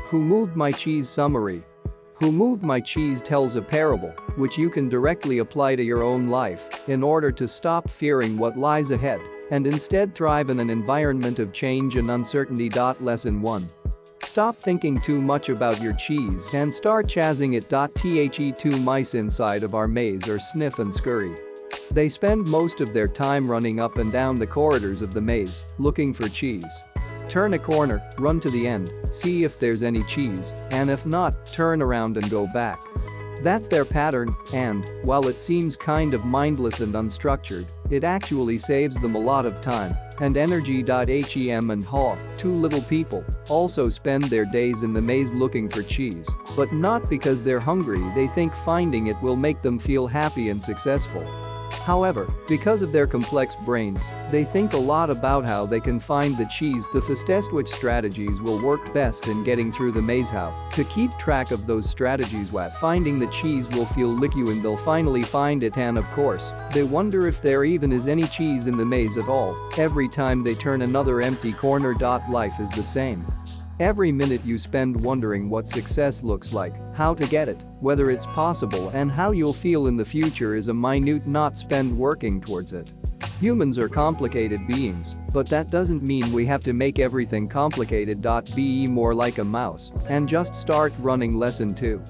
Who Moved My Cheese Summary. Who Moved My Cheese tells a parable, which you can directly apply to your own life, in order to stop fearing what lies ahead and instead thrive in an environment of change and uncertainty. Lesson 1. Stop thinking too much about your cheese and start chazzing it. The mice inside of our maze are Sniff and Scurry. They spend most of their time running up and down the corridors of the maze, looking for cheese. Turn a corner, run to the end, see if there's any cheese, and if not, turn around and go back. That's their pattern, and, while it seems kind of mindless and unstructured, it actually saves them a lot of time and energy. Hem and Haw, two little people, also spend their days in the maze looking for cheese, but not because they're hungry. They think finding it will make them feel happy and successful. However, because of their complex brains, they think a lot about how they can find the cheese. The fastest which strategies will work best in getting through the maze. How to keep track of those strategies. What finding the cheese will feel like you and they'll finally find it, and of course, they wonder if there even is any cheese in the maze at all every time they turn another empty corner. Life is the same. Every minute you spend wondering what success looks like, how to get it, whether it's possible, and how you'll feel in the future is a minute not spent working towards it. Humans are complicated beings, but that doesn't mean we have to make everything complicated. Be more like a mouse and just start running. Lesson 2.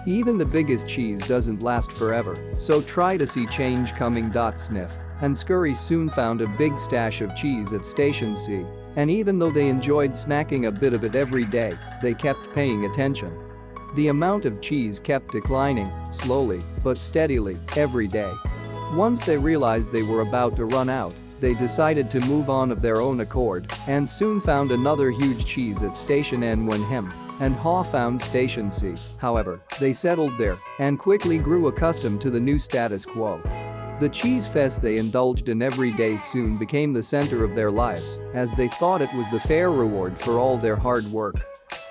Even the biggest cheese doesn't last forever, so try to see change coming. Sniff and Scurry soon found a big stash of cheese at Station C. And even though they enjoyed snacking a bit of it every day, they kept paying attention. The amount of cheese kept declining, slowly but steadily, every day. Once they realized they were about to run out, they decided to move on of their own accord and soon found another huge cheese at Station N. When Hem and Haw found Station C, however, they settled there and quickly grew accustomed to the new status quo. The cheese fest they indulged in every day soon became the center of their lives, as they thought it was the fair reward for all their hard work.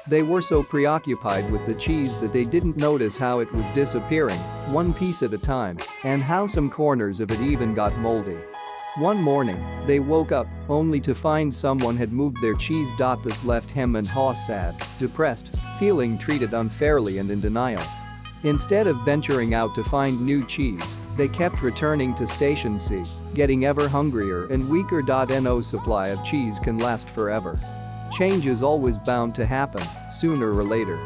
They were so preoccupied with the cheese that they didn't notice how it was disappearing, one piece at a time, and how some corners of it even got moldy. One morning, they woke up, only to find someone had moved their cheese. This left Hem and Haw sad, depressed, feeling treated unfairly and in denial. Instead of venturing out to find new cheese, they kept returning to Station C, getting ever hungrier and weaker. No supply of cheese can last forever. Change is always bound to happen, sooner or later.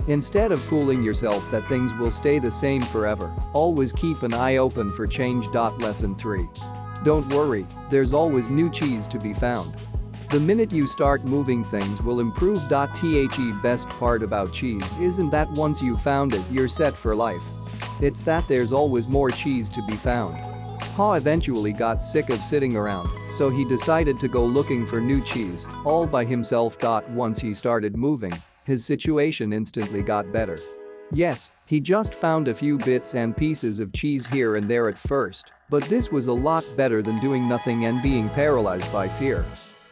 Instead of fooling yourself that things will stay the same forever, always keep an eye open for change. Lesson 3. Don't worry, there's always new cheese to be found. The minute you start moving, things will improve. The best part about cheese isn't that once you found it you're set for life. It's that there's always more cheese to be found. Haw eventually got sick of sitting around, so he decided to go looking for new cheese, all by himself. Once he started moving, his situation instantly got better. Yes, he just found a few bits and pieces of cheese here and there at first, but this was a lot better than doing nothing and being paralyzed by fear.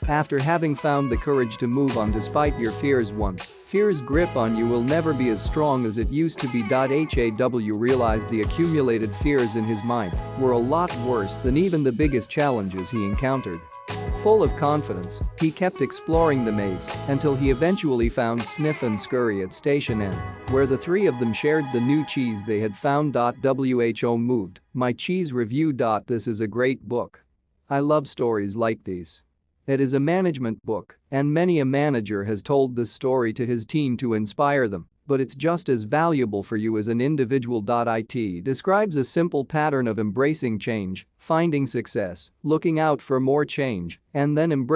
After having found the courage to move on despite your fears once, fear's grip on you will never be as strong as it used to be. Haw realized the accumulated fears in his mind were a lot worse than even the biggest challenges he encountered. Full of confidence, he kept exploring the maze until he eventually found Sniff and Scurry at Station N, where the three of them shared the new cheese they had found. Who Moved My Cheese Review. This is a great book. I love stories like these. It is a management book, and many a manager has told this story to his team to inspire them, but it's just as valuable for you as an individual. It describes a simple pattern of embracing change, finding success, looking out for more change, and then embracing